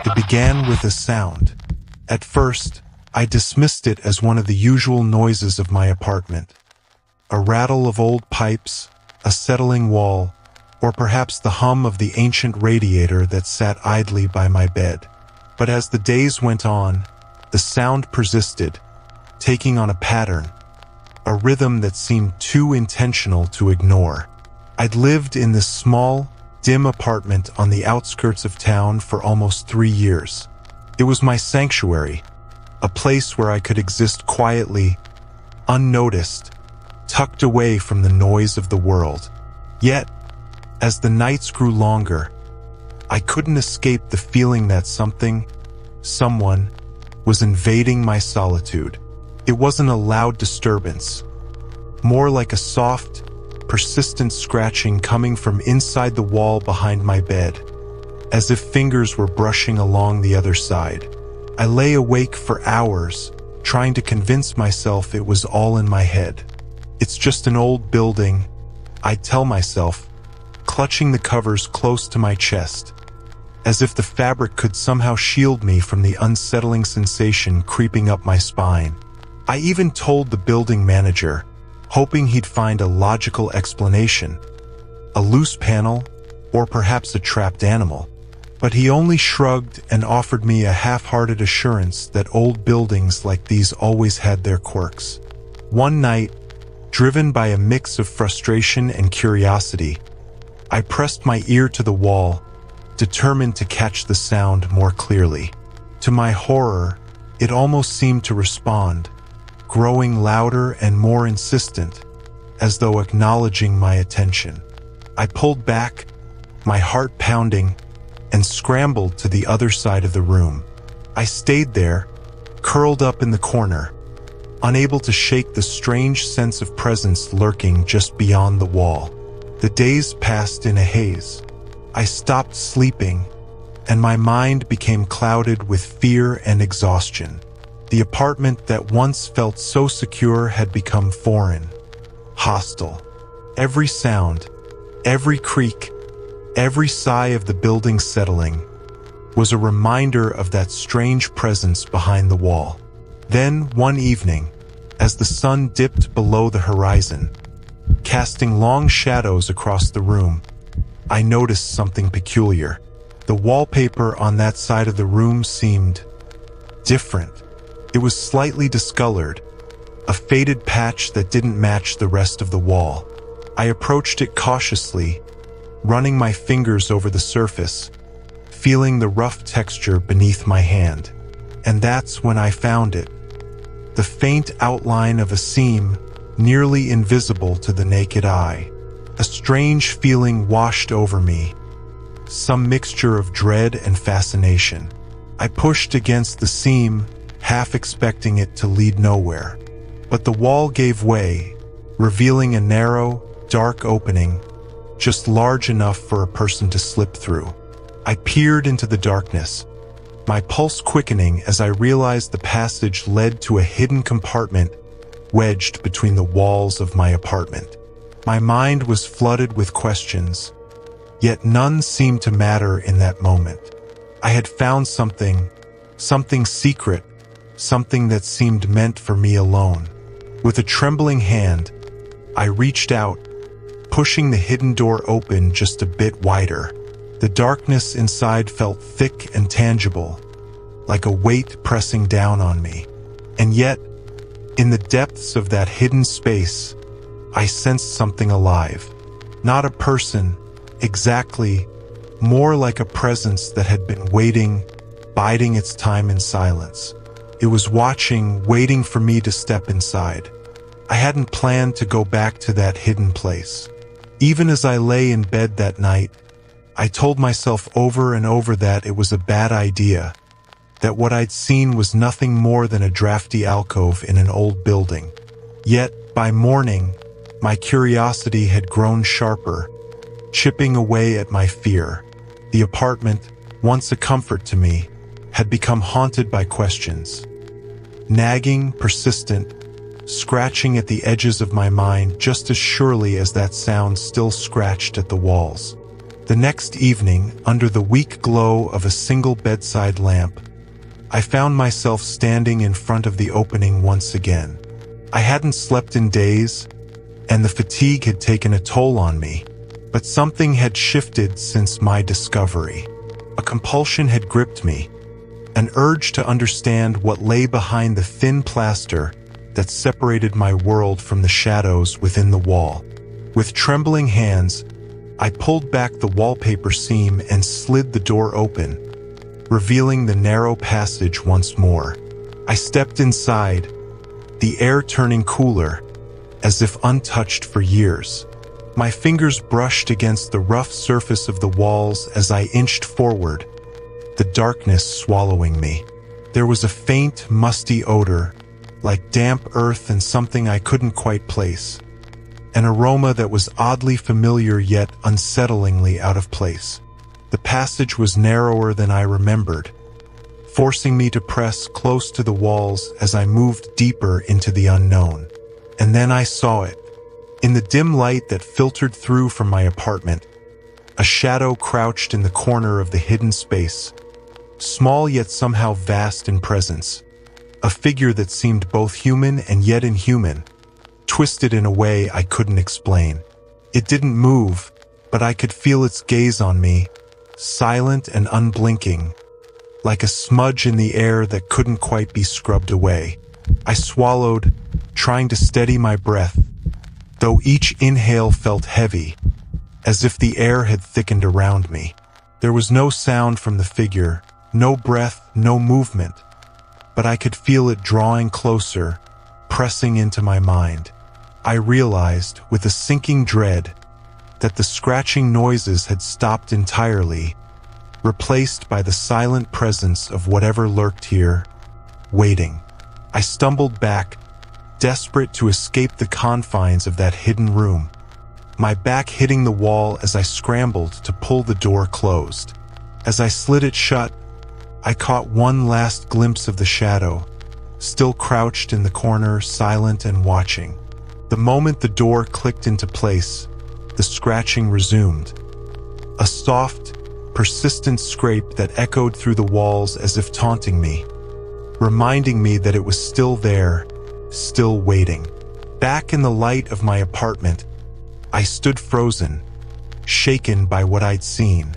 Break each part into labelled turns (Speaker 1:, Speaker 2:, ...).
Speaker 1: It began with a sound. At first, I dismissed it as one of the usual noises of my apartment. A rattle of old pipes, a settling wall, or perhaps the hum of the ancient radiator that sat idly by my bed. But as the days went on, the sound persisted, taking on a pattern, a rhythm that seemed too intentional to ignore. I'd lived in this small, dim apartment on the outskirts of town for almost 3 years. It was my sanctuary, a place where I could exist quietly, unnoticed, tucked away from the noise of the world. Yet, as the nights grew longer, I couldn't escape the feeling that someone, was invading my solitude. It wasn't a loud disturbance, more like a soft, persistent scratching coming from inside the wall behind my bed, as if fingers were brushing along the other side. I lay awake for hours, trying to convince myself it was all in my head. It's just an old building, I'd tell myself, clutching the covers close to my chest, as if the fabric could somehow shield me from the unsettling sensation creeping up my spine. I even told the building manager, hoping he'd find a logical explanation, a loose panel, or perhaps a trapped animal. But he only shrugged and offered me a half-hearted assurance that old buildings like these always had their quirks. One night, driven by a mix of frustration and curiosity, I pressed my ear to the wall, determined to catch the sound more clearly. To my horror, it almost seemed to respond, growing louder and more insistent, as though acknowledging my attention. I pulled back, my heart pounding, and scrambled to the other side of the room. I stayed there, curled up in the corner, unable to shake the strange sense of presence lurking just beyond the wall. The days passed in a haze. I stopped sleeping, and my mind became clouded with fear and exhaustion. The apartment that once felt so secure had become foreign, hostile. Every sound, every creak, every sigh of the building settling was a reminder of that strange presence behind the wall. Then, one evening, as the sun dipped below the horizon, casting long shadows across the room, I noticed something peculiar. The wallpaper on that side of the room seemed different. It was slightly discolored, a faded patch that didn't match the rest of the wall. I approached it cautiously, running my fingers over the surface, feeling the rough texture beneath my hand. And that's when I found it. The faint outline of a seam, nearly invisible to the naked eye. A strange feeling washed over me, some mixture of dread and fascination. I pushed against the seam, half expecting it to lead nowhere. But the wall gave way, revealing a narrow, dark opening, just large enough for a person to slip through. I peered into the darkness, my pulse quickening as I realized the passage led to a hidden compartment wedged between the walls of my apartment. My mind was flooded with questions, yet none seemed to matter in that moment. I had found something secret, something that seemed meant for me alone. With a trembling hand, I reached out, pushing the hidden door open just a bit wider. The darkness inside felt thick and tangible, like a weight pressing down on me. And yet, in the depths of that hidden space, I sensed something alive. Not a person, exactly, more like a presence that had been waiting, biding its time in silence. It was watching, waiting for me to step inside. I hadn't planned to go back to that hidden place. Even as I lay in bed that night, I told myself over and over that it was a bad idea, that what I'd seen was nothing more than a drafty alcove in an old building. Yet, by morning, my curiosity had grown sharper, chipping away at my fear. The apartment, once a comfort to me, had become haunted by questions. Nagging, persistent, scratching at the edges of my mind just as surely as that sound still scratched at the walls. The next evening, under the weak glow of a single bedside lamp, I found myself standing in front of the opening once again. I hadn't slept in days, and the fatigue had taken a toll on me, but something had shifted since my discovery. A compulsion had gripped me, an urge to understand what lay behind the thin plaster that separated my world from the shadows within the wall. With trembling hands, I pulled back the wallpaper seam and slid the door open, revealing the narrow passage once more. I stepped inside, the air turning cooler, as if untouched for years. My fingers brushed against the rough surface of the walls as I inched forward, the darkness swallowing me. There was a faint, musty odor, like damp earth and something I couldn't quite place. An aroma that was oddly familiar yet unsettlingly out of place. The passage was narrower than I remembered, forcing me to press close to the walls as I moved deeper into the unknown. And then I saw it. In the dim light that filtered through from my apartment, a shadow crouched in the corner of the hidden space, small yet somehow vast in presence. A figure that seemed both human and yet inhuman, twisted in a way I couldn't explain. It didn't move, but I could feel its gaze on me, silent and unblinking, like a smudge in the air that couldn't quite be scrubbed away. I swallowed, trying to steady my breath, though each inhale felt heavy, as if the air had thickened around me. There was no sound from the figure, no breath, no movement, but I could feel it drawing closer, pressing into my mind. I realized, with a sinking dread, that the scratching noises had stopped entirely, replaced by the silent presence of whatever lurked here, waiting. I stumbled back, desperate to escape the confines of that hidden room, my back hitting the wall as I scrambled to pull the door closed. As I slid it shut, I caught one last glimpse of the shadow, still crouched in the corner, silent and watching. The moment the door clicked into place, the scratching resumed. A soft, persistent scrape that echoed through the walls as if taunting me, reminding me that it was still there, still waiting. Back in the light of my apartment, I stood frozen, shaken by what I'd seen.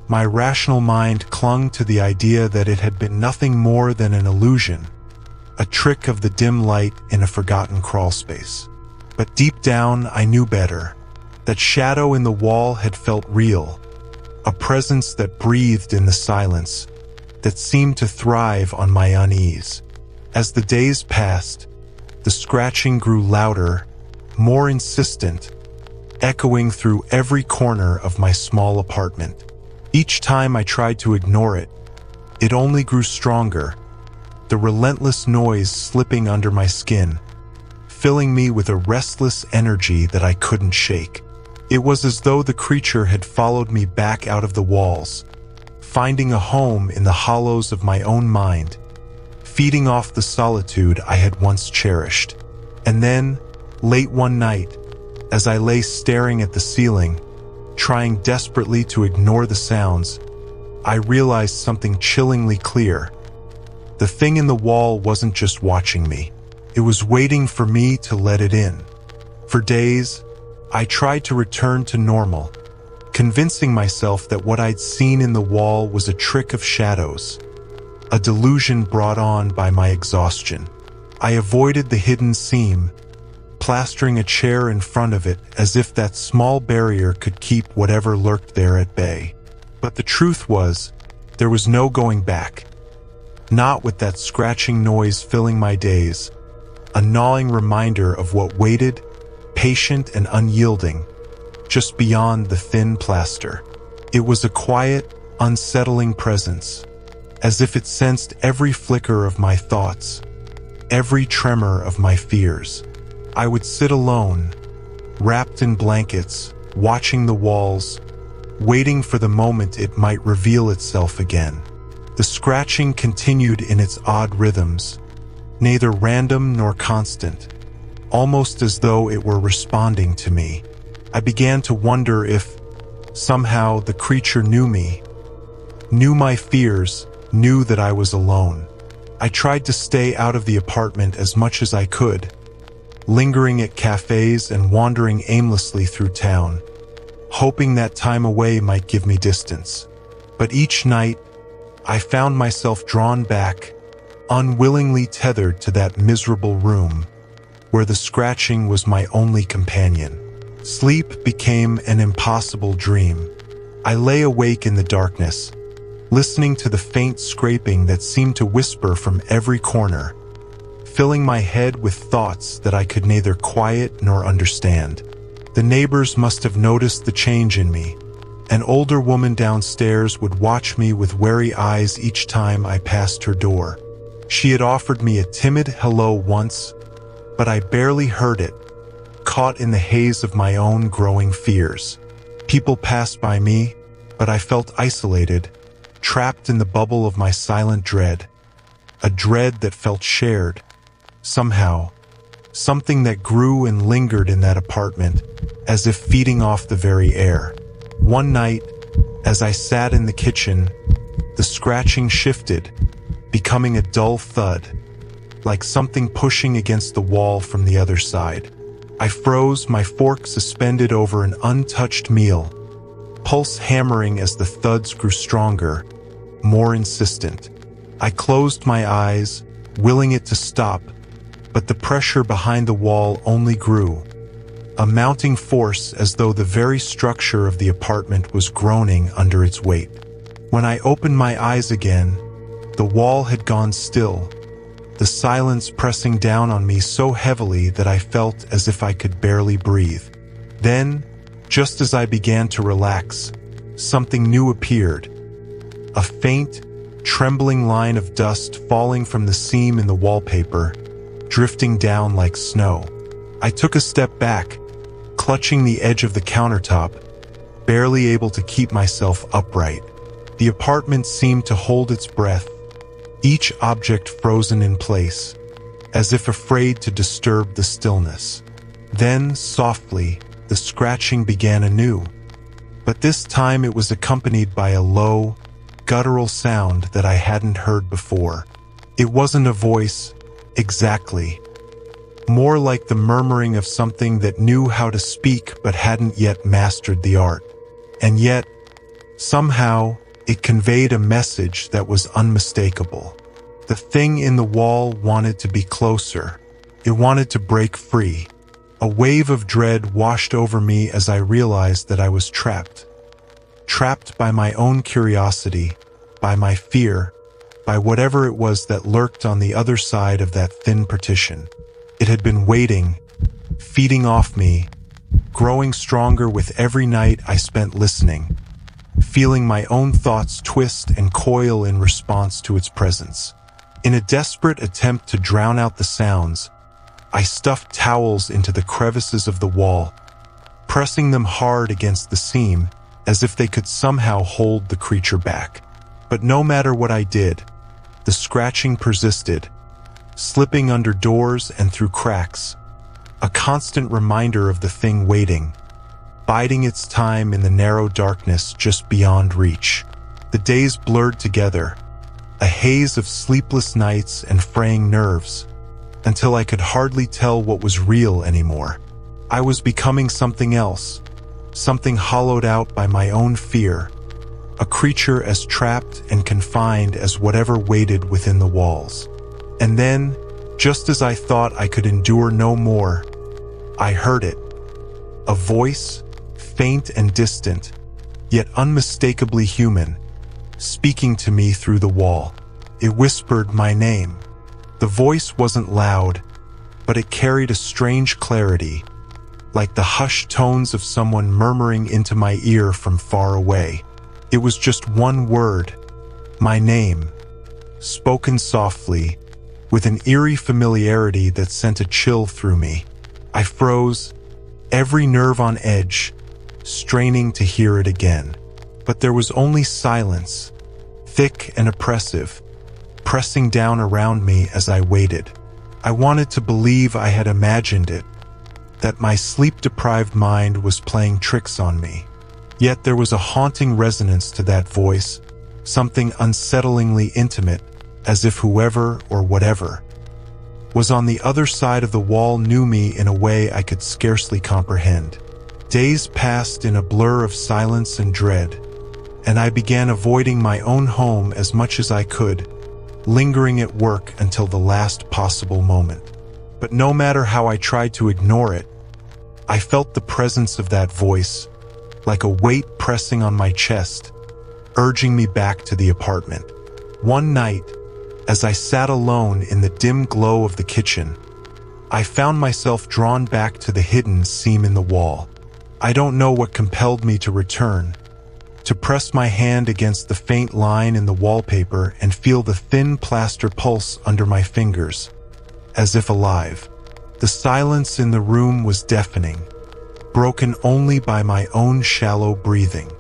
Speaker 1: My rational mind clung to the idea that it had been nothing more than an illusion, a trick of the dim light in a forgotten crawlspace. But deep down, I knew better. That shadow in the wall had felt real, a presence that breathed in the silence, that seemed to thrive on my unease. As the days passed, the scratching grew louder, more insistent, echoing through every corner of my small apartment. Each time I tried to ignore it, it only grew stronger, the relentless noise slipping under my skin, filling me with a restless energy that I couldn't shake. It was as though the creature had followed me back out of the walls, finding a home in the hollows of my own mind, feeding off the solitude I had once cherished. And then, late one night, as I lay staring at the ceiling, trying desperately to ignore the sounds, I realized something chillingly clear. The thing in the wall wasn't just watching me. It was waiting for me to let it in. For days, I tried to return to normal, convincing myself that what I'd seen in the wall was a trick of shadows, a delusion brought on by my exhaustion. I avoided the hidden seam, plastering a chair in front of it as if that small barrier could keep whatever lurked there at bay. But the truth was, there was no going back. Not with that scratching noise filling my days, a gnawing reminder of what waited, patient and unyielding, just beyond the thin plaster. It was a quiet, unsettling presence, as if it sensed every flicker of my thoughts, every tremor of my fears. I would sit alone, wrapped in blankets, watching the walls, waiting for the moment it might reveal itself again. The scratching continued in its odd rhythms, neither random nor constant, almost as though it were responding to me. I began to wonder if, Somehow, the creature knew me, knew my fears, knew that I was alone. I tried to stay out of the apartment as much as I could, lingering at cafes and wandering aimlessly through town, hoping that time away might give me distance. But each night, I found myself drawn back, unwillingly tethered to that miserable room, where the scratching was my only companion. Sleep became an impossible dream. I lay awake in the darkness, listening to the faint scraping that seemed to whisper from every corner, filling my head with thoughts that I could neither quiet nor understand. The neighbors must have noticed the change in me. An older woman downstairs would watch me with wary eyes each time I passed her door. She had offered me a timid hello once, but I barely heard it, caught in the haze of my own growing fears. People passed by me, but I felt isolated, trapped in the bubble of my silent dread, a dread that felt shared. Somehow, something that grew and lingered in that apartment, as if feeding off the very air. One night, as I sat in the kitchen, the scratching shifted, becoming a dull thud, like something pushing against the wall from the other side. I froze, my fork suspended over an untouched meal, pulse hammering as the thuds grew stronger, more insistent. I closed my eyes, willing it to stop, but the pressure behind the wall only grew, a mounting force as though the very structure of the apartment was groaning under its weight. When I opened my eyes again, the wall had gone still, the silence pressing down on me so heavily that I felt as if I could barely breathe. Then, just as I began to relax, something new appeared. A faint, trembling line of dust falling from the seam in the wallpaper, drifting down like snow. I took a step back, clutching the edge of the countertop, barely able to keep myself upright. The apartment seemed to hold its breath, each object frozen in place, as if afraid to disturb the stillness. Then, softly, the scratching began anew, but this time it was accompanied by a low, guttural sound that I hadn't heard before. It wasn't a voice, exactly. More like the murmuring of something that knew how to speak but hadn't yet mastered the art. And yet, somehow, it conveyed a message that was unmistakable. The thing in the wall wanted to be closer. It wanted to break free. A wave of dread washed over me as I realized that I was trapped. Trapped by my own curiosity, by my fear, by whatever it was that lurked on the other side of that thin partition. It had been waiting, feeding off me, growing stronger with every night I spent listening, feeling my own thoughts twist and coil in response to its presence. In a desperate attempt to drown out the sounds, I stuffed towels into the crevices of the wall, pressing them hard against the seam as if they could somehow hold the creature back. But no matter what I did, the scratching persisted, slipping under doors and through cracks, a constant reminder of the thing waiting, biding its time in the narrow darkness just beyond reach. The days blurred together, a haze of sleepless nights and fraying nerves, until I could hardly tell what was real anymore. I was becoming something else, something hollowed out by my own fear, a creature as trapped and confined as whatever waited within the walls. And then, just as I thought I could endure no more, I heard it. A voice, faint and distant, yet unmistakably human, speaking to me through the wall. It whispered my name. The voice wasn't loud, but it carried a strange clarity, like the hushed tones of someone murmuring into my ear from far away. It was just one word, my name, spoken softly, with an eerie familiarity that sent a chill through me. I froze, every nerve on edge, straining to hear it again. But there was only silence, thick and oppressive, pressing down around me as I waited. I wanted to believe I had imagined it, that my sleep-deprived mind was playing tricks on me. Yet there was a haunting resonance to that voice, something unsettlingly intimate, as if whoever or whatever was on the other side of the wall knew me in a way I could scarcely comprehend. Days passed in a blur of silence and dread, and I began avoiding my own home as much as I could, lingering at work until the last possible moment. But no matter how I tried to ignore it, I felt the presence of that voice, like a weight pressing on my chest, urging me back to the apartment. One night, as I sat alone in the dim glow of the kitchen, I found myself drawn back to the hidden seam in the wall. I don't know what compelled me to return, to press my hand against the faint line in the wallpaper and feel the thin plaster pulse under my fingers, as if alive. The silence in the room was deafening, broken only by my own shallow breathing.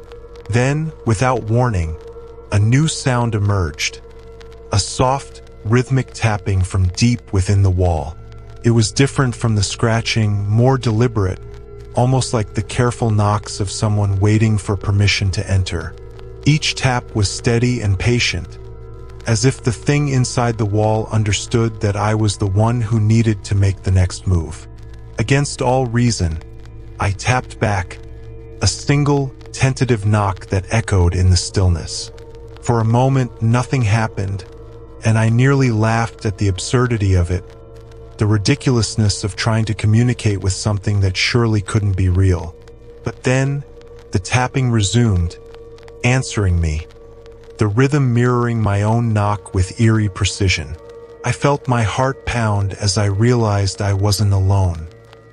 Speaker 1: Then, without warning, a new sound emerged, a soft, rhythmic tapping from deep within the wall. It was different from the scratching, more deliberate, almost like the careful knocks of someone waiting for permission to enter. Each tap was steady and patient, as if the thing inside the wall understood that I was the one who needed to make the next move. Against all reason, I tapped back, a single, tentative knock that echoed in the stillness. For a moment, nothing happened, and I nearly laughed at the absurdity of it, the ridiculousness of trying to communicate with something that surely couldn't be real. But then, the tapping resumed, answering me, the rhythm mirroring my own knock with eerie precision. I felt my heart pound as I realized I wasn't alone.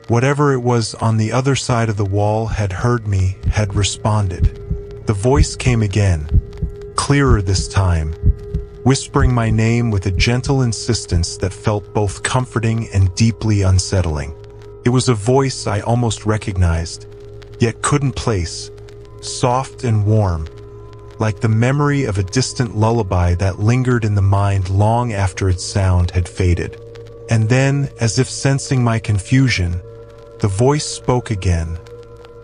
Speaker 1: Whatever it was on the other side of the wall had heard me, had responded. The voice came again, clearer this time, whispering my name with a gentle insistence that felt both comforting and deeply unsettling. It was a voice I almost recognized, yet couldn't place, soft and warm, like the memory of a distant lullaby that lingered in the mind long after its sound had faded. And then, as if sensing my confusion, the voice spoke again,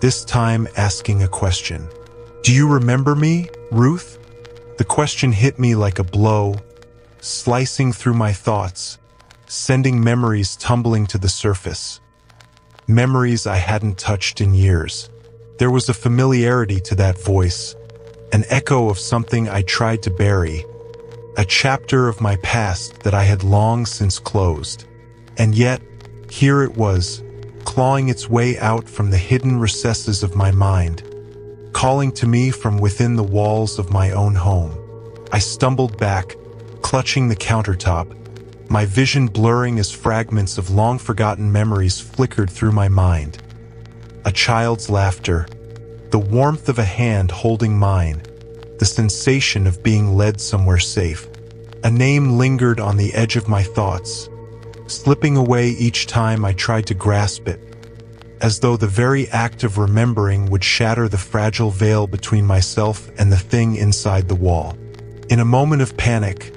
Speaker 1: this time asking a question. "Do you remember me, Ruth?" The question hit me like a blow, slicing through my thoughts, sending memories tumbling to the surface. Memories I hadn't touched in years. There was a familiarity to that voice, an echo of something I tried to bury, a chapter of my past that I had long since closed. And yet, here it was, clawing its way out from the hidden recesses of my mind, calling to me from within the walls of my own home. I stumbled back, clutching the countertop, my vision blurring as fragments of long-forgotten memories flickered through my mind. A child's laughter, the warmth of a hand holding mine, the sensation of being led somewhere safe. A name lingered on the edge of my thoughts, slipping away each time I tried to grasp it, as though the very act of remembering would shatter the fragile veil between myself and the thing inside the wall. In a moment of panic,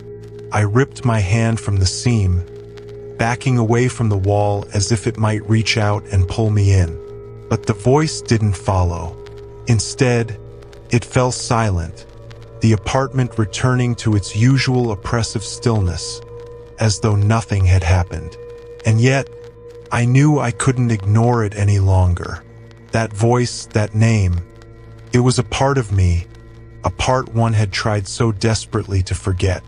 Speaker 1: I ripped my hand from the seam, backing away from the wall as if it might reach out and pull me in. But the voice didn't follow. Instead, it fell silent, the apartment returning to its usual oppressive stillness, as though nothing had happened. And yet, I knew I couldn't ignore it any longer. That voice, that name, it was a part of me, a part one had tried so desperately to forget.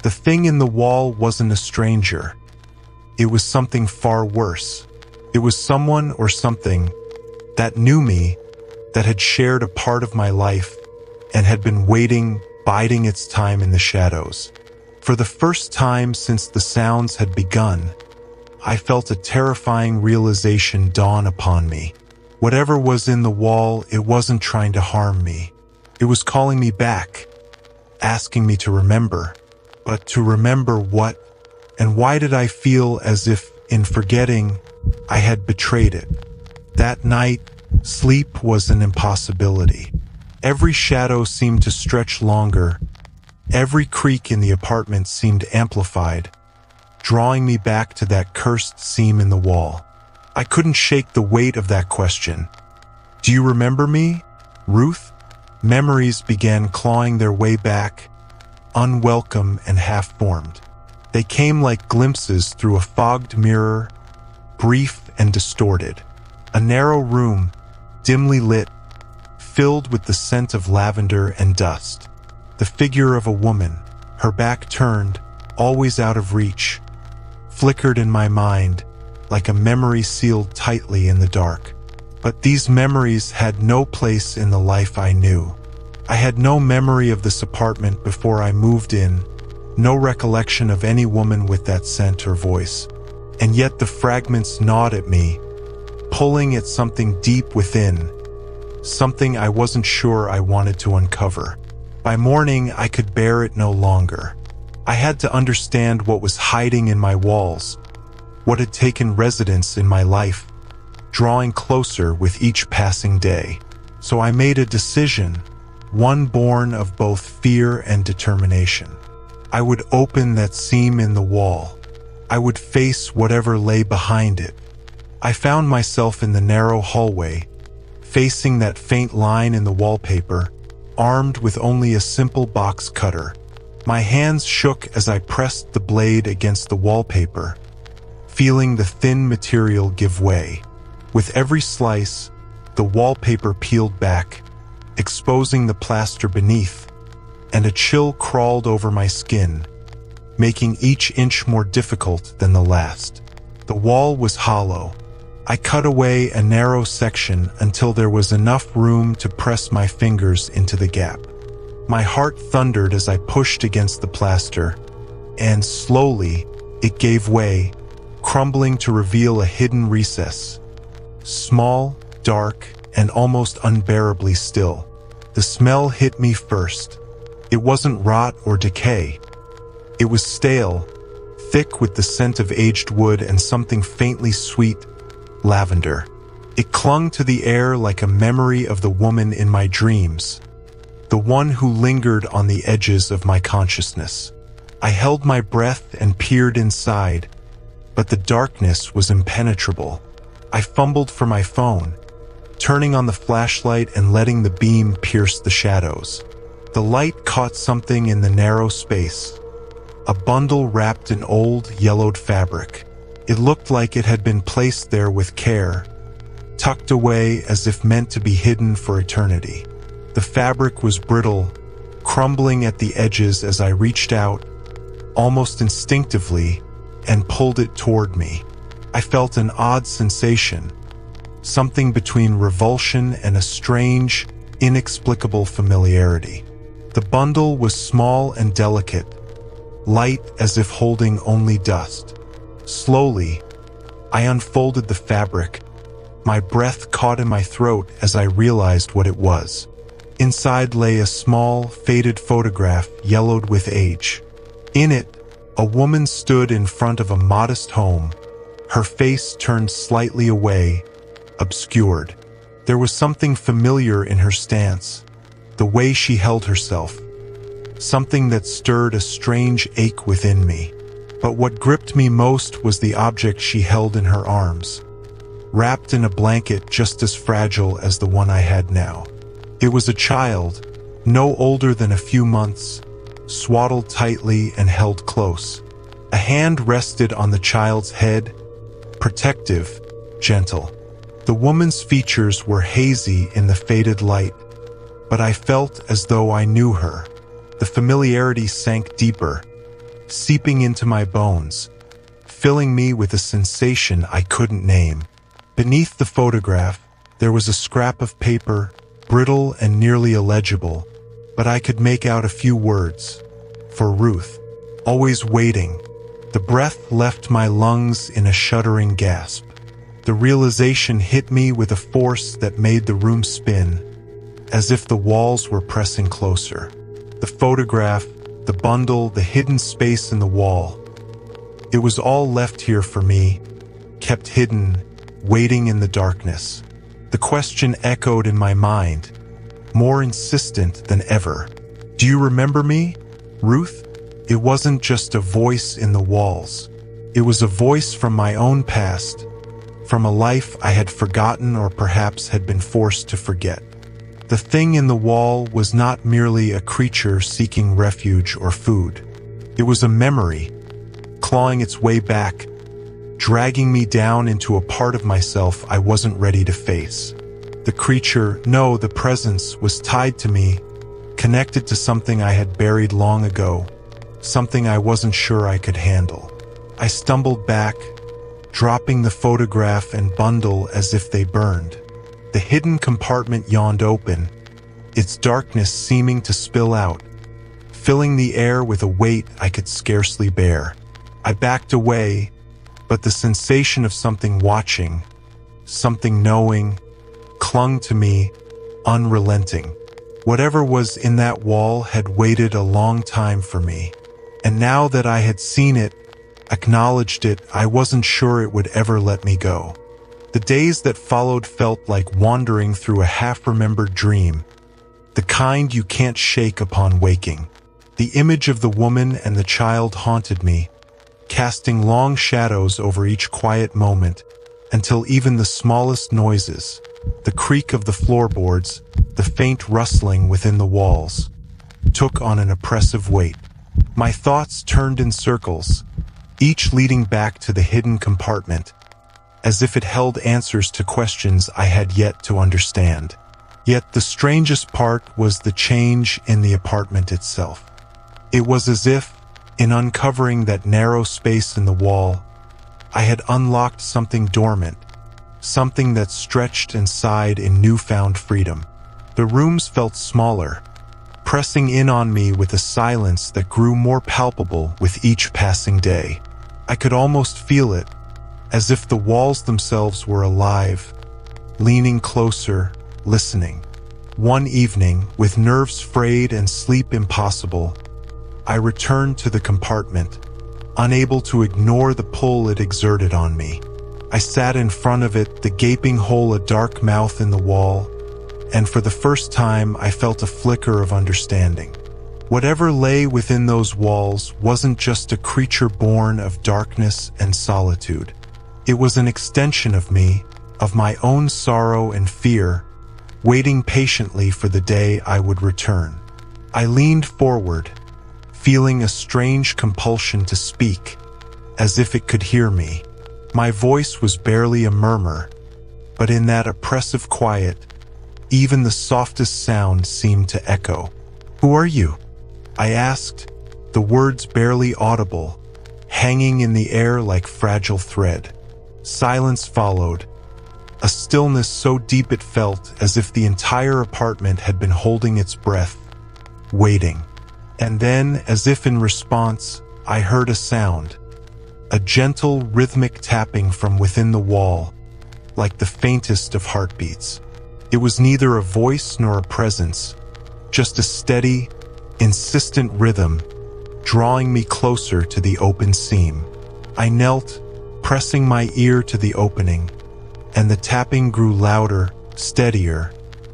Speaker 1: The thing in the wall wasn't a stranger. It was something far worse. It was someone or something that knew me, that had shared a part of my life, and had been waiting, biding its time in the shadows. For the first time since the sounds had begun, I felt a terrifying realization dawn upon me. Whatever was in the wall, it wasn't trying to harm me. It was calling me back, asking me to remember. But to remember what? And why did I feel as if, in forgetting, I had betrayed it? That night, sleep was an impossibility. Every shadow seemed to stretch longer. Every creak in the apartment seemed amplified, drawing me back to that cursed seam in the wall. I couldn't shake the weight of that question. "Do you remember me?" Ruth, memories began clawing their way back, unwelcome and half-formed. They came like glimpses through a fogged mirror, brief and distorted. A narrow room, dimly lit, filled with the scent of lavender and dust. The figure of a woman, her back turned, always out of reach, flickered in my mind like a memory sealed tightly in the dark. But these memories had no place in the life I knew. I had no memory of this apartment before I moved in, no recollection of any woman with that scent or voice. And yet the fragments gnawed at me, pulling at something deep within, something I wasn't sure I wanted to uncover. By morning, I could bear it no longer. I had to understand what was hiding in my walls, what had taken residence in my life, drawing closer with each passing day. So I made a decision, one born of both fear and determination. I would open that seam in the wall. I would face whatever lay behind it. I found myself in the narrow hallway, facing that faint line in the wallpaper, armed with only a simple box cutter. My hands shook as I pressed the blade against the wallpaper, feeling the thin material give way. With every slice, the wallpaper peeled back, exposing the plaster beneath, and a chill crawled over my skin, making each inch more difficult than the last. The wall was hollow. I cut away a narrow section until there was enough room to press my fingers into the gap. My heart thundered as I pushed against the plaster, and slowly it gave way, crumbling to reveal a hidden recess. Small, dark, and almost unbearably still. The smell hit me first. It wasn't rot or decay. It was stale, thick with the scent of aged wood and something faintly sweet, lavender. It clung to the air like a memory of the woman in my dreams, the one who lingered on the edges of my consciousness. I held my breath and peered inside, but the darkness was impenetrable. I fumbled for my phone, turning on the flashlight and letting the beam pierce the shadows. The light caught something in the narrow space, a bundle wrapped in old, yellowed fabric. It looked like it had been placed there with care, tucked away as if meant to be hidden for eternity. The fabric was brittle, crumbling at the edges as I reached out, almost instinctively, and pulled it toward me. I felt an odd sensation, something between revulsion and a strange, inexplicable familiarity. The bundle was small and delicate, light as if holding only dust. Slowly, I unfolded the fabric. My breath caught in my throat as I realized what it was. Inside lay a small, faded photograph yellowed with age. In it, a woman stood in front of a modest home, her face turned slightly away, obscured. There was something familiar in her stance, the way she held herself, something that stirred a strange ache within me. But what gripped me most was the object she held in her arms, wrapped in a blanket just as fragile as the one I had now. It was a child, no older than a few months, swaddled tightly and held close. A hand rested on the child's head, protective, gentle. The woman's features were hazy in the faded light, but I felt as though I knew her. The familiarity sank deeper, seeping into my bones, filling me with a sensation I couldn't name. Beneath the photograph, there was a scrap of paper, brittle and nearly illegible, but I could make out a few words. For Ruth, always waiting. The breath left my lungs in a shuddering gasp. The realization hit me with a force that made the room spin, as if the walls were pressing closer. The photograph, the bundle, the hidden space in the wall. It was all left here for me, kept hidden, waiting in the darkness. The question echoed in my mind, more insistent than ever. Do you remember me, Ruth? It wasn't just a voice in the walls. It was a voice from my own past, from a life I had forgotten or perhaps had been forced to forget. The thing in the wall was not merely a creature seeking refuge or food. It was a memory, clawing its way back, dragging me down into a part of myself I wasn't ready to face. The creature, no, the presence, was tied to me, connected to something I had buried long ago, something I wasn't sure I could handle. I stumbled back, dropping the photograph and bundle as if they burned. The hidden compartment yawned open, its darkness seeming to spill out, filling the air with a weight I could scarcely bear. I backed away, but the sensation of something watching, something knowing, clung to me, unrelenting. Whatever was in that wall had waited a long time for me, and now that I had seen it, acknowledged it, I wasn't sure it would ever let me go. The days that followed felt like wandering through a half-remembered dream, the kind you can't shake upon waking. The image of the woman and the child haunted me, casting long shadows over each quiet moment, until even the smallest noises, the creak of the floorboards, the faint rustling within the walls, took on an oppressive weight. My thoughts turned in circles, each leading back to the hidden compartment, as if it held answers to questions I had yet to understand. Yet the strangest part was the change in the apartment itself. It was as if, in uncovering that narrow space in the wall, I had unlocked something dormant, something that stretched and sighed in newfound freedom. The rooms felt smaller, pressing in on me with a silence that grew more palpable with each passing day. I could almost feel it, as if the walls themselves were alive, leaning closer, listening. One evening, with nerves frayed and sleep impossible, I returned to the compartment, unable to ignore the pull it exerted on me. I sat in front of it, the gaping hole a dark mouth in the wall, and for the first time I felt a flicker of understanding. Whatever lay within those walls wasn't just a creature born of darkness and solitude. It was an extension of me, of my own sorrow and fear, waiting patiently for the day I would return. I leaned forward, feeling a strange compulsion to speak, as if it could hear me. My voice was barely a murmur, but in that oppressive quiet, even the softest sound seemed to echo. "Who are you?" I asked, the words barely audible, hanging in the air like fragile thread. Silence followed, a stillness so deep it felt as if the entire apartment had been holding its breath, waiting. And then, as if in response, I heard a sound, a gentle, rhythmic tapping from within the wall, like the faintest of heartbeats. It was neither a voice nor a presence, just a steady, insistent rhythm, drawing me closer to the open seam. I knelt, pressing my ear to the opening, and the tapping grew louder, steadier,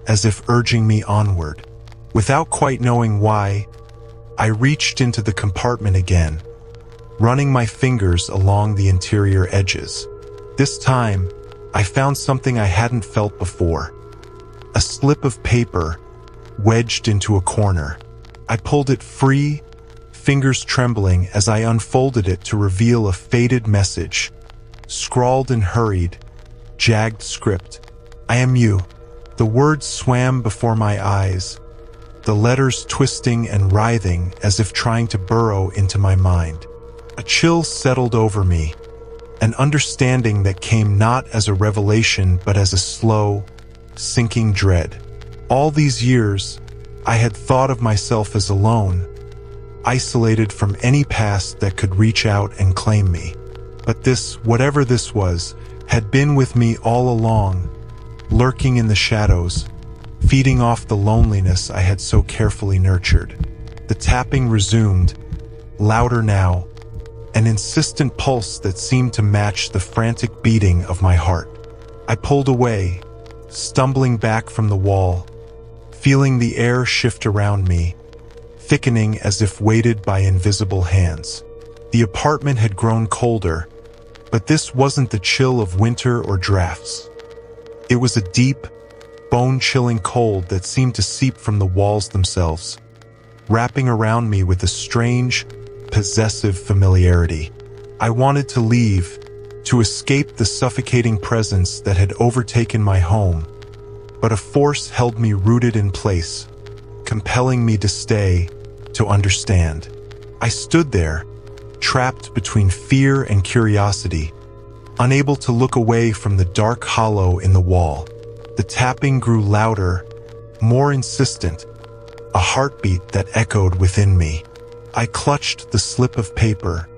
Speaker 1: as if urging me onward. Without quite knowing why, I reached into the compartment again, running my fingers along the interior edges. This time, I found something I hadn't felt before, a slip of paper wedged into a corner. I pulled it free, fingers trembling as I unfolded it to reveal a faded message, scrawled in hurried, jagged script. "I am you." The words swam before my eyes, the letters twisting and writhing as if trying to burrow into my mind. A chill settled over me, an understanding that came not as a revelation but as a slow, sinking dread. All these years, I had thought of myself as alone, isolated from any past that could reach out and claim me. But this, whatever this was, had been with me all along, lurking in the shadows, feeding off the loneliness I had so carefully nurtured. The tapping resumed, louder now, an insistent pulse that seemed to match the frantic beating of my heart. I pulled away, stumbling back from the wall, feeling the air shift around me, thickening as if weighted by invisible hands. The apartment had grown colder, but this wasn't the chill of winter or drafts. It was a deep, bone-chilling cold that seemed to seep from the walls themselves, wrapping around me with a strange, possessive familiarity. I wanted to leave, to escape the suffocating presence that had overtaken my home, but a force held me rooted in place, compelling me to stay, to understand. I stood there, trapped between fear and curiosity, unable to look away from the dark hollow in the wall. The tapping grew louder, more insistent, a heartbeat that echoed within me. I clutched the slip of paper,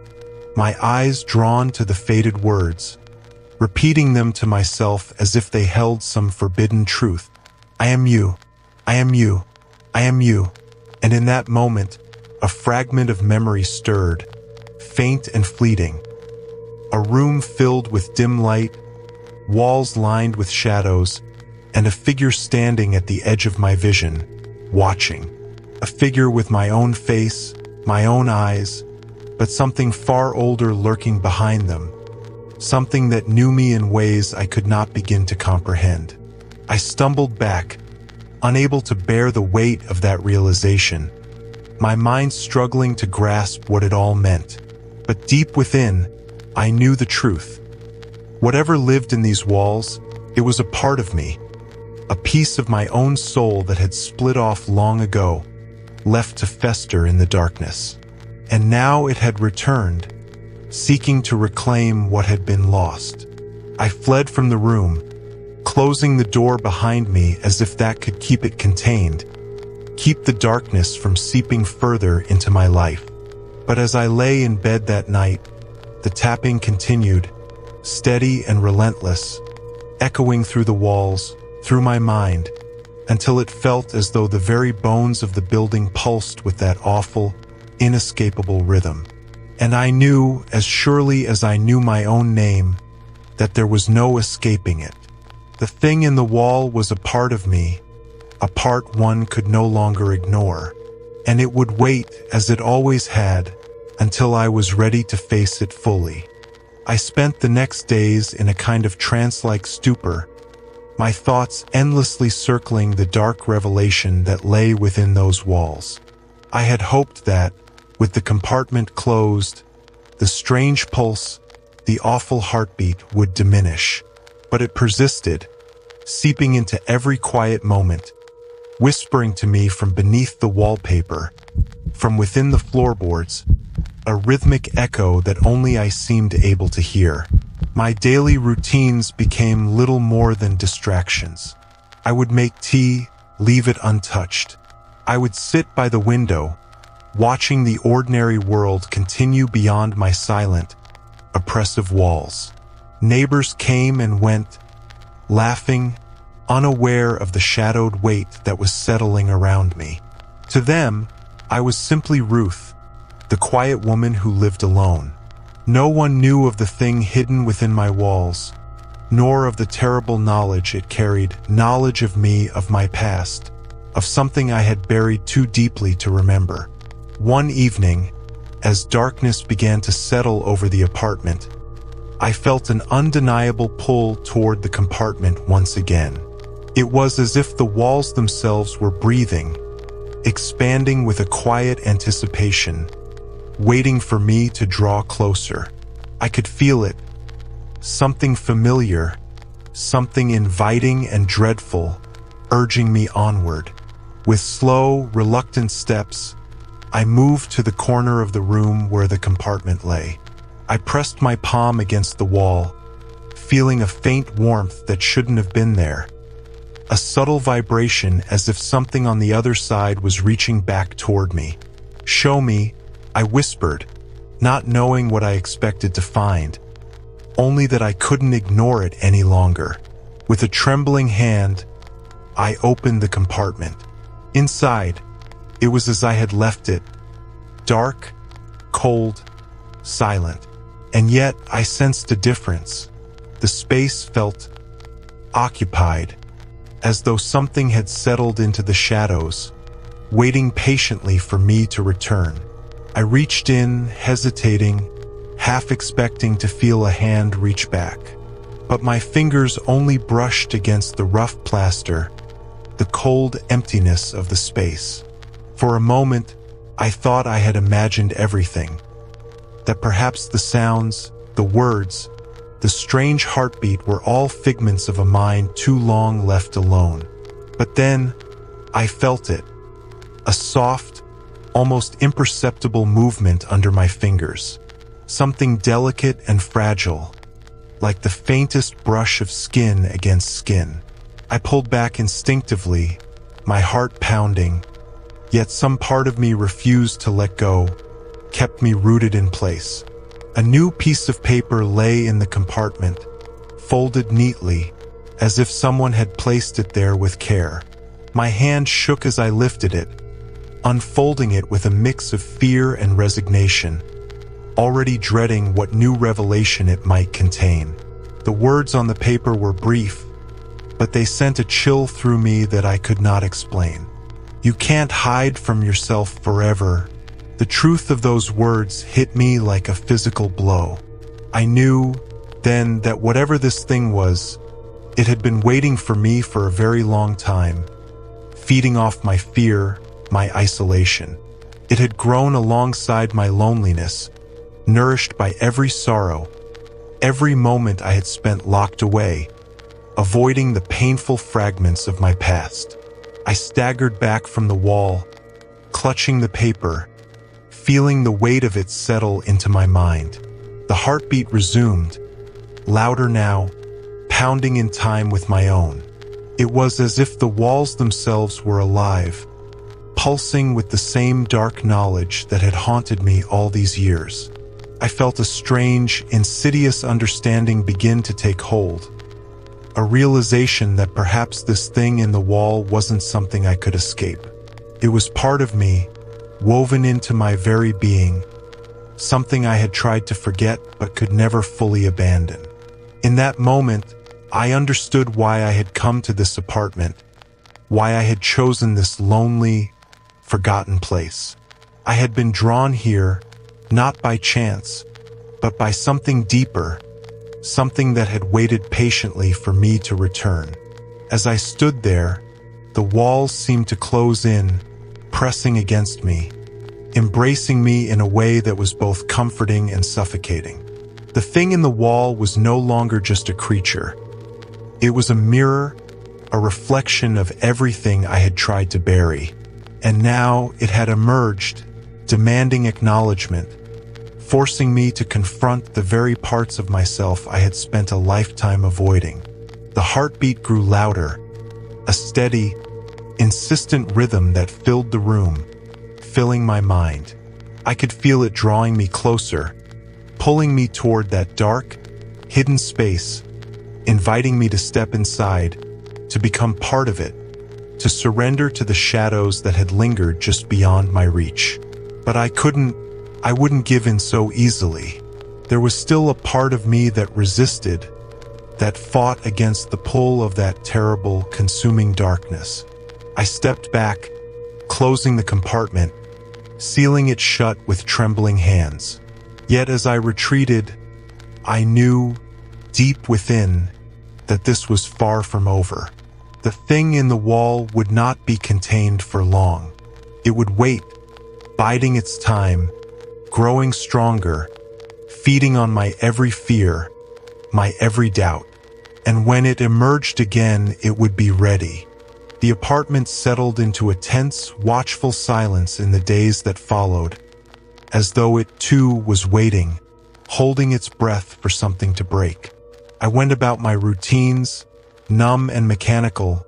Speaker 1: my eyes drawn to the faded words, repeating them to myself as if they held some forbidden truth. I am you, I am you, I am you. And in that moment, a fragment of memory stirred, faint and fleeting. A room filled with dim light, walls lined with shadows, and a figure standing at the edge of my vision, watching. A figure with my own face, my own eyes, but something far older lurking behind them. Something that knew me in ways I could not begin to comprehend. I stumbled back, unable to bear the weight of that realization, my mind struggling to grasp what it all meant. But deep within, I knew the truth. Whatever lived in these walls, it was a part of me, a piece of my own soul that had split off long ago, left to fester in the darkness. And now it had returned, seeking to reclaim what had been lost. I fled from the room, closing the door behind me as if that could keep it contained, keep the darkness from seeping further into my life. But as I lay in bed that night, the tapping continued, steady and relentless, echoing through the walls, through my mind, until it felt as though the very bones of the building pulsed with that awful, inescapable rhythm. And I knew, as surely as I knew my own name, that there was no escaping it. The thing in the wall was a part of me, a part one could no longer ignore, and it would wait, as it always had, until I was ready to face it fully. I spent the next days in a kind of trance-like stupor, my thoughts endlessly circling the dark revelation that lay within those walls. I had hoped that, with the compartment closed, the strange pulse, the awful heartbeat would diminish. But it persisted, seeping into every quiet moment, whispering to me from beneath the wallpaper, from within the floorboards, a rhythmic echo that only I seemed able to hear. My daily routines became little more than distractions. I would make tea, leave it untouched. I would sit by the window, watching the ordinary world continue beyond my silent, oppressive walls. Neighbors came and went, laughing, unaware of the shadowed weight that was settling around me. To them, I was simply Ruth, the quiet woman who lived alone. No one knew of the thing hidden within my walls, nor of the terrible knowledge it carried, knowledge of me, of my past, of something I had buried too deeply to remember. One evening, as darkness began to settle over the apartment, I felt an undeniable pull toward the compartment once again. It was as if the walls themselves were breathing, expanding with a quiet anticipation, waiting for me to draw closer. I could feel it, something familiar, something inviting and dreadful, urging me onward. With slow, reluctant steps, I moved to the corner of the room where the compartment lay. I pressed my palm against the wall, feeling a faint warmth that shouldn't have been there. A subtle vibration as if something on the other side was reaching back toward me. "Show me," I whispered, not knowing what I expected to find, only that I couldn't ignore it any longer. With a trembling hand, I opened the compartment. Inside, it was as I had left it, dark, cold, silent. And yet I sensed a difference. The space felt occupied, as though something had settled into the shadows, waiting patiently for me to return. I reached in, hesitating, half expecting to feel a hand reach back. But my fingers only brushed against the rough plaster, the cold emptiness of the space. For a moment, I thought I had imagined everything. That perhaps the sounds, the words, the strange heartbeat were all figments of a mind too long left alone. But then, I felt it. A soft, almost imperceptible movement under my fingers. Something delicate and fragile, like the faintest brush of skin against skin. I pulled back instinctively, my heart pounding, yet some part of me refused to let go, kept me rooted in place. A new piece of paper lay in the compartment, folded neatly, as if someone had placed it there with care. My hand shook as I lifted it, unfolding it with a mix of fear and resignation, already dreading what new revelation it might contain. The words on the paper were brief, but they sent a chill through me that I could not explain. You can't hide from yourself forever. The truth of those words hit me like a physical blow. I knew then that whatever this thing was, it had been waiting for me for a very long time, feeding off my fear, my isolation. It had grown alongside my loneliness, nourished by every sorrow, every moment I had spent locked away, avoiding the painful fragments of my past. I staggered back from the wall, clutching the paper, feeling the weight of it settle into my mind. The heartbeat resumed, louder now, pounding in time with my own. It was as if the walls themselves were alive, pulsing with the same dark knowledge that had haunted me all these years. I felt a strange, insidious understanding begin to take hold, a realization that perhaps this thing in the wall wasn't something I could escape. It was part of me, woven into my very being, something I had tried to forget but could never fully abandon. In that moment, I understood why I had come to this apartment, why I had chosen this lonely, forgotten place. I had been drawn here, not by chance, but by something deeper, something that had waited patiently for me to return. As I stood there, the walls seemed to close in, pressing against me, embracing me in a way that was both comforting and suffocating. The thing in the wall was no longer just a creature. It was a mirror, a reflection of everything I had tried to bury. And now it had emerged, demanding acknowledgement, forcing me to confront the very parts of myself I had spent a lifetime avoiding. The heartbeat grew louder, a steady, insistent rhythm that filled the room, filling my mind. I could feel it drawing me closer, pulling me toward that dark, hidden space, inviting me to step inside, to become part of it, to surrender to the shadows that had lingered just beyond my reach. But I wouldn't give in so easily. There was still a part of me that resisted, that fought against the pull of that terrible, consuming darkness. I stepped back, closing the compartment, sealing it shut with trembling hands. Yet as I retreated, I knew, deep within, that this was far from over. The thing in the wall would not be contained for long. It would wait, biding its time, growing stronger, feeding on my every fear, my every doubt. And when it emerged again, it would be ready. The apartment settled into a tense, watchful silence in the days that followed, as though it too was waiting, holding its breath for something to break. I went about my routines, numb and mechanical,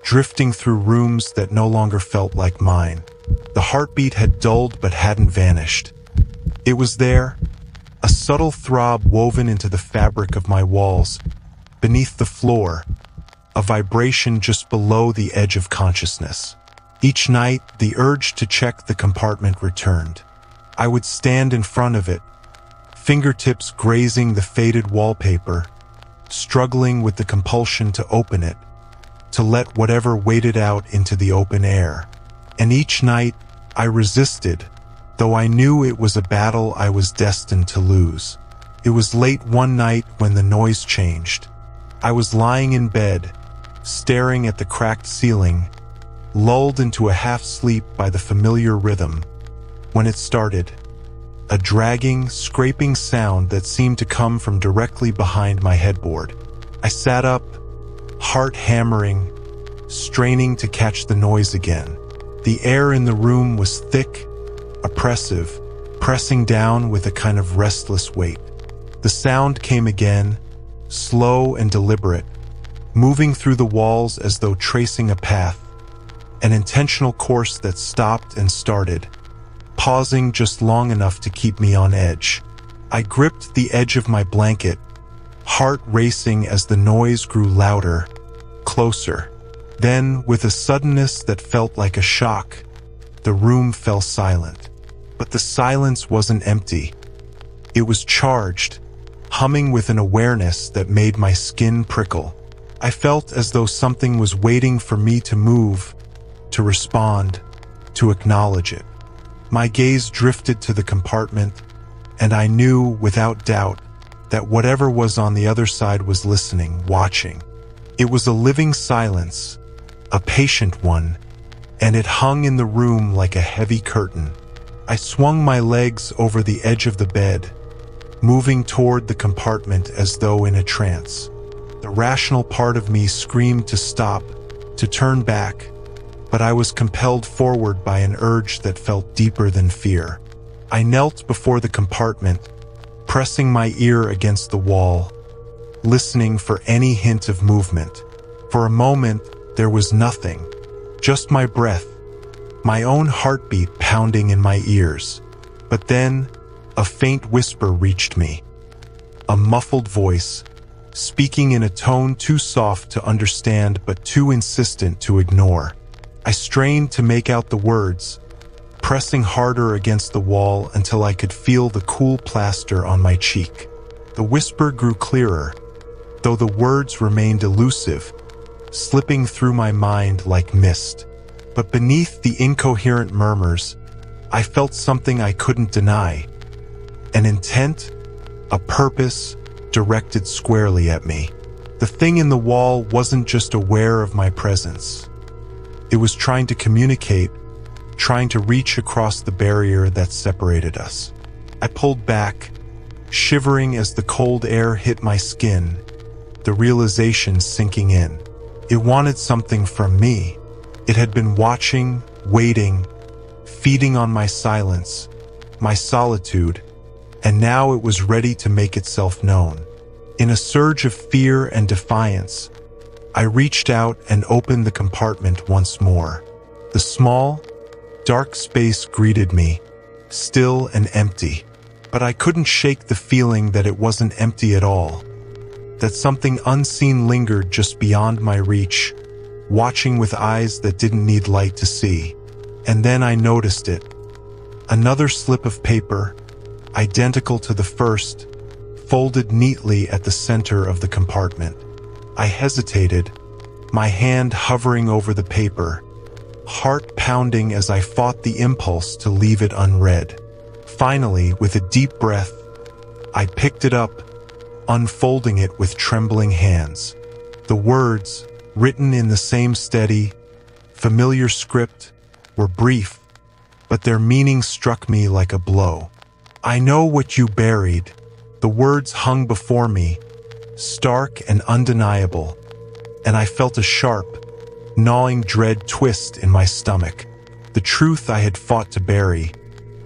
Speaker 1: drifting through rooms that no longer felt like mine. The heartbeat had dulled but hadn't vanished. It was there, a subtle throb woven into the fabric of my walls, beneath the floor, a vibration just below the edge of consciousness. Each night, the urge to check the compartment returned. I would stand in front of it, fingertips grazing the faded wallpaper, struggling with the compulsion to open it, to let whatever waited out into the open air. And each night, I resisted, though I knew it was a battle I was destined to lose. It was late one night when the noise changed. I was lying in bed, staring at the cracked ceiling, lulled into a half-sleep by the familiar rhythm. When it started, a dragging, scraping sound that seemed to come from directly behind my headboard. I sat up, heart hammering, straining to catch the noise again. The air in the room was thick, oppressive, pressing down with a kind of restless weight. The sound came again, slow and deliberate, moving through the walls as though tracing a path, an intentional course that stopped and started, pausing just long enough to keep me on edge. I gripped the edge of my blanket, heart racing as the noise grew louder, closer. Then, with a suddenness that felt like a shock, the room fell silent. But the silence wasn't empty. It was charged, humming with an awareness that made my skin prickle. I felt as though something was waiting for me to move, to respond, to acknowledge it. My gaze drifted to the compartment, and I knew, without doubt, that whatever was on the other side was listening, watching. It was a living silence, a patient one, and it hung in the room like a heavy curtain. I swung my legs over the edge of the bed, moving toward the compartment as though in a trance. The rational part of me screamed to stop, to turn back, but I was compelled forward by an urge that felt deeper than fear. I knelt before the compartment, pressing my ear against the wall, listening for any hint of movement. For a moment, there was nothing, just my breath, my own heartbeat pounding in my ears. But then, a faint whisper reached me. A muffled voice, speaking in a tone too soft to understand but too insistent to ignore. I strained to make out the words, pressing harder against the wall until I could feel the cool plaster on my cheek. The whisper grew clearer, though the words remained elusive, slipping through my mind like mist. But beneath the incoherent murmurs, I felt something I couldn't deny. An intent, a purpose, directed squarely at me. The thing in the wall wasn't just aware of my presence. It was trying to communicate, trying to reach across the barrier that separated us. I pulled back, shivering as the cold air hit my skin, the realization sinking in. It wanted something from me. It had been watching, waiting, feeding on my silence, my solitude, and now it was ready to make itself known. In a surge of fear and defiance, I reached out and opened the compartment once more. The small, dark space greeted me, still and empty. But I couldn't shake the feeling that it wasn't empty at all, that something unseen lingered just beyond my reach, watching with eyes that didn't need light to see. And then I noticed it. Another slip of paper, identical to the first, folded neatly at the center of the compartment. I hesitated, my hand hovering over the paper, heart pounding as I fought the impulse to leave it unread. Finally, with a deep breath, I picked it up, unfolding it with trembling hands. The words, written in the same steady, familiar script, were brief, but their meaning struck me like a blow. I know what you buried. The words hung before me, stark and undeniable, and I felt a sharp, gnawing dread twist in my stomach. The truth I had fought to bury,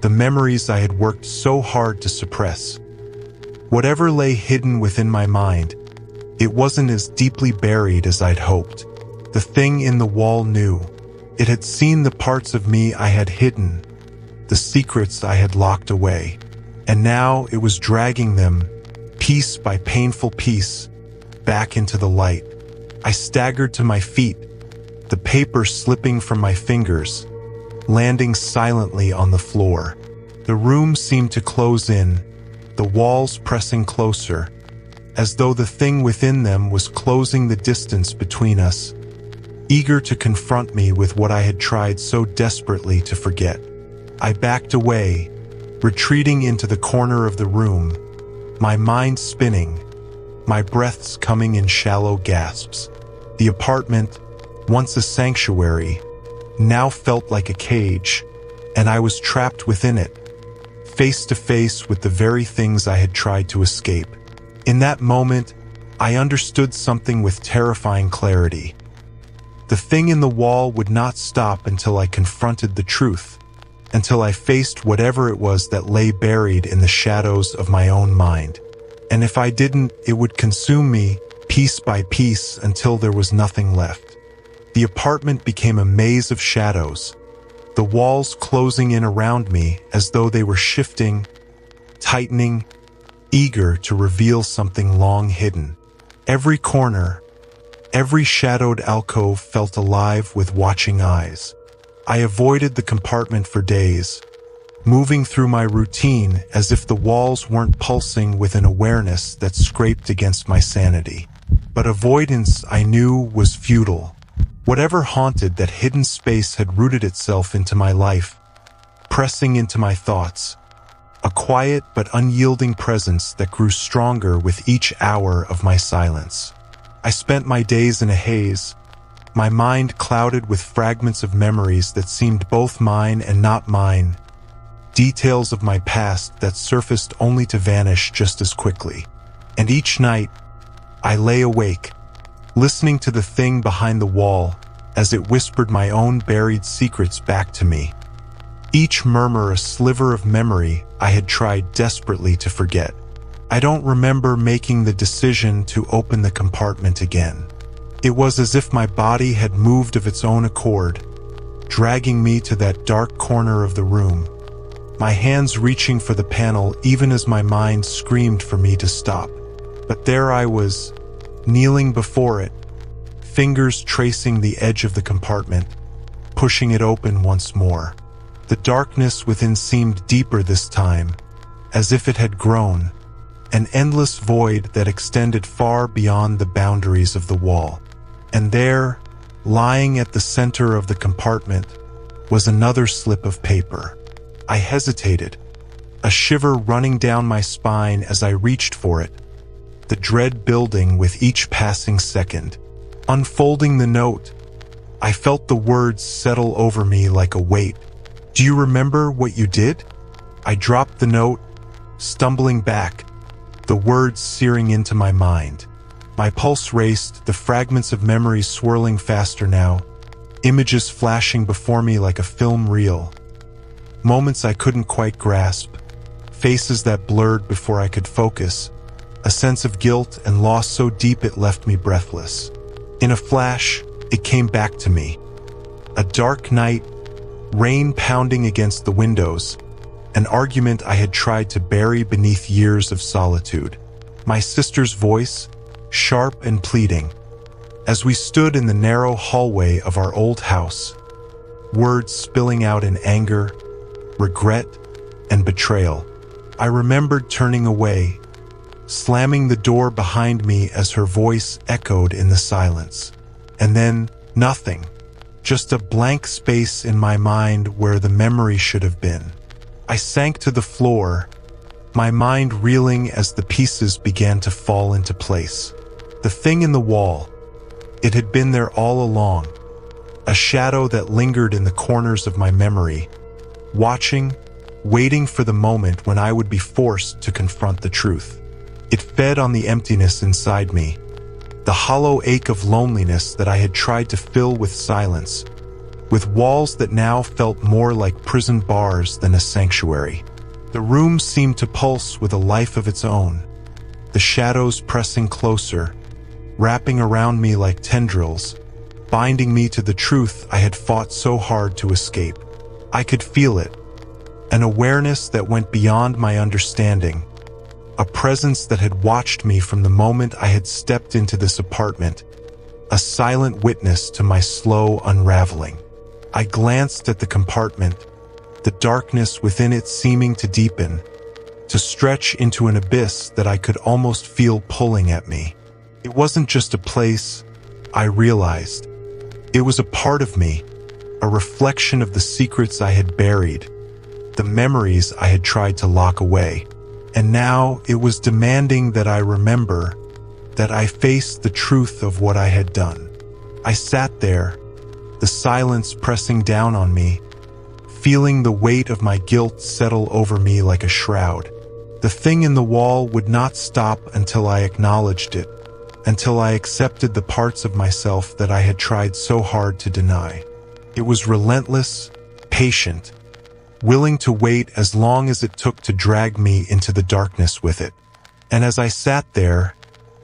Speaker 1: the memories I had worked so hard to suppress. Whatever lay hidden within my mind, it wasn't as deeply buried as I'd hoped. The thing in the wall knew. It had seen the parts of me I had hidden, the secrets I had locked away, and now it was dragging them, piece by painful piece, back into the light. I staggered to my feet, the paper slipping from my fingers, landing silently on the floor. The room seemed to close in, the walls pressing closer, as though the thing within them was closing the distance between us, eager to confront me with what I had tried so desperately to forget. I backed away, retreating into the corner of the room, my mind spinning, my breaths coming in shallow gasps. The apartment, once a sanctuary, now felt like a cage, and I was trapped within it, face to face with the very things I had tried to escape. In that moment, I understood something with terrifying clarity. The thing in the wall would not stop until I confronted the truth, until I faced whatever it was that lay buried in the shadows of my own mind. And if I didn't, it would consume me, piece by piece, until there was nothing left. The apartment became a maze of shadows, the walls closing in around me as though they were shifting, tightening, eager to reveal something long hidden. Every corner, every shadowed alcove felt alive with watching eyes. I avoided the compartment for days, moving through my routine as if the walls weren't pulsing with an awareness that scraped against my sanity. But avoidance, I knew, was futile. Whatever haunted that hidden space had rooted itself into my life, pressing into my thoughts, a quiet but unyielding presence that grew stronger with each hour of my silence. I spent my days in a haze, my mind clouded with fragments of memories that seemed both mine and not mine, details of my past that surfaced only to vanish just as quickly. And each night, I lay awake, listening to the thing behind the wall as it whispered my own buried secrets back to me. Each murmur a sliver of memory I had tried desperately to forget. I don't remember making the decision to open the compartment again. It was as if my body had moved of its own accord, dragging me to that dark corner of the room, my hands reaching for the panel even as my mind screamed for me to stop. But there I was, kneeling before it, fingers tracing the edge of the compartment, pushing it open once more. The darkness within seemed deeper this time, as if it had grown, an endless void that extended far beyond the boundaries of the wall. And there, lying at the center of the compartment, was another slip of paper. I hesitated, a shiver running down my spine as I reached for it, the dread building with each passing second. Unfolding the note, I felt the words settle over me like a weight. "Do you remember what you did?" I dropped the note, stumbling back, the words searing into my mind. My pulse raced, the fragments of memories swirling faster now, images flashing before me like a film reel. Moments I couldn't quite grasp, faces that blurred before I could focus, a sense of guilt and loss so deep it left me breathless. In a flash, it came back to me. A dark night, rain pounding against the windows, an argument I had tried to bury beneath years of solitude. My sister's voice, sharp and pleading, as we stood in the narrow hallway of our old house, words spilling out in anger, regret, and betrayal. I remembered turning away, slamming the door behind me as her voice echoed in the silence. And then, nothing. Just a blank space in my mind where the memory should have been. I sank to the floor, my mind reeling as the pieces began to fall into place. The thing in the wall, it had been there all along, a shadow that lingered in the corners of my memory, watching, waiting for the moment when I would be forced to confront the truth. It fed on the emptiness inside me, the hollow ache of loneliness that I had tried to fill with silence, with walls that now felt more like prison bars than a sanctuary. The room seemed to pulse with a life of its own, the shadows pressing closer, wrapping around me like tendrils, binding me to the truth I had fought so hard to escape. I could feel it, an awareness that went beyond my understanding, a presence that had watched me from the moment I had stepped into this apartment, a silent witness to my slow unraveling. I glanced at the compartment, the darkness within it seeming to deepen, to stretch into an abyss that I could almost feel pulling at me. It wasn't just a place, I realized. It was a part of me, a reflection of the secrets I had buried, the memories I had tried to lock away. And now it was demanding that I remember, that I face the truth of what I had done. I sat there, the silence pressing down on me, feeling the weight of my guilt settle over me like a shroud. The thing in the wall would not stop until I acknowledged it, until I accepted the parts of myself that I had tried so hard to deny. It was relentless, patient, willing to wait as long as it took to drag me into the darkness with it. And as I sat there,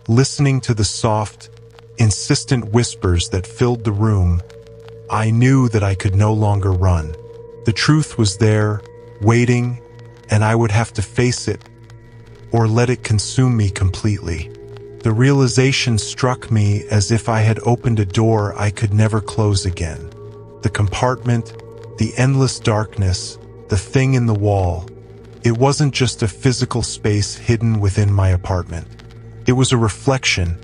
Speaker 1: listening to the soft, insistent whispers that filled the room, I knew that I could no longer run. The truth was there, waiting, and I would have to face it, or let it consume me completely. The realization struck me as if I had opened a door I could never close again. The compartment, the endless darkness, the thing in the wall. It wasn't just a physical space hidden within my apartment. It was a reflection,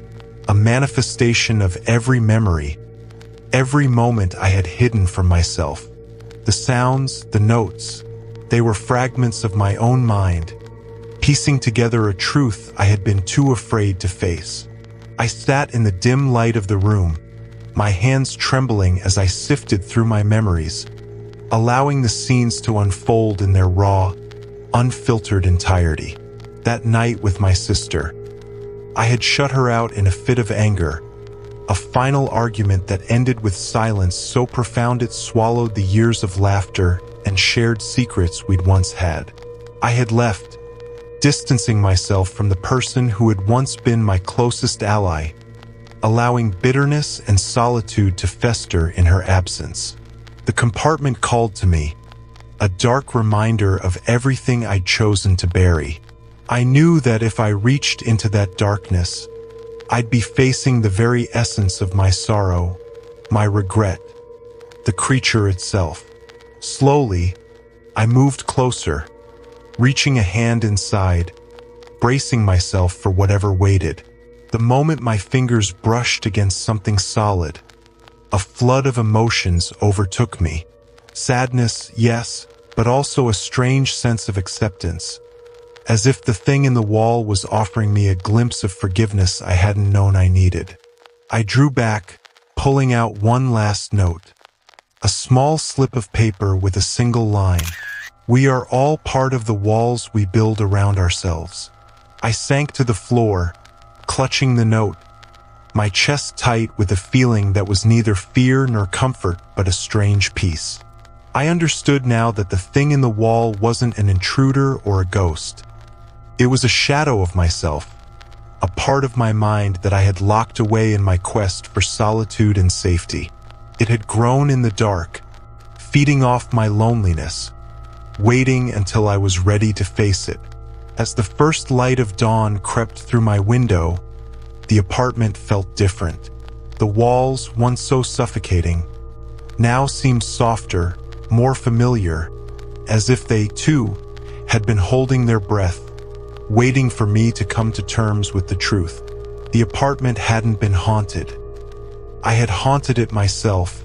Speaker 1: a manifestation of every memory, every moment I had hidden from myself. The sounds, the notes, they were fragments of my own mind, piecing together a truth I had been too afraid to face. I sat in the dim light of the room, my hands trembling as I sifted through my memories, allowing the scenes to unfold in their raw, unfiltered entirety. That night with my sister, I had shut her out in a fit of anger, a final argument that ended with silence so profound it swallowed the years of laughter and shared secrets we'd once had. I had left, distancing myself from the person who had once been my closest ally, allowing bitterness and solitude to fester in her absence. The compartment called to me, a dark reminder of everything I'd chosen to bury. I knew that if I reached into that darkness, I'd be facing the very essence of my sorrow, my regret, the creature itself. Slowly, I moved closer, reaching a hand inside, bracing myself for whatever waited. The moment my fingers brushed against something solid, a flood of emotions overtook me. Sadness, yes, but also a strange sense of acceptance, as if the thing in the wall was offering me a glimpse of forgiveness I hadn't known I needed. I drew back, pulling out one last note, a small slip of paper with a single line. We are all part of the walls we build around ourselves. I sank to the floor, clutching the note, my chest tight with a feeling that was neither fear nor comfort but a strange peace. I understood now that the thing in the wall wasn't an intruder or a ghost. It was a shadow of myself, a part of my mind that I had locked away in my quest for solitude and safety. It had grown in the dark, feeding off my loneliness, waiting until I was ready to face it. As the first light of dawn crept through my window, the apartment felt different. The walls, once so suffocating, now seemed softer, more familiar, as if they, too, had been holding their breath, waiting for me to come to terms with the truth. The apartment hadn't been haunted. I had haunted it myself,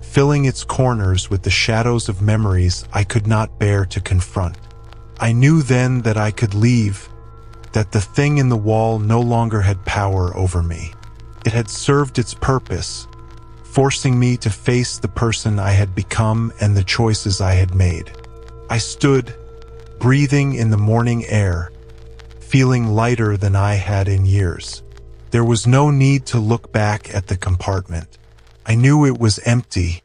Speaker 1: filling its corners with the shadows of memories I could not bear to confront. I knew then that I could leave, that the thing in the wall no longer had power over me. It had served its purpose, forcing me to face the person I had become and the choices I had made. I stood, breathing in the morning air, feeling lighter than I had in years. There was no need to look back at the compartment. I knew it was empty,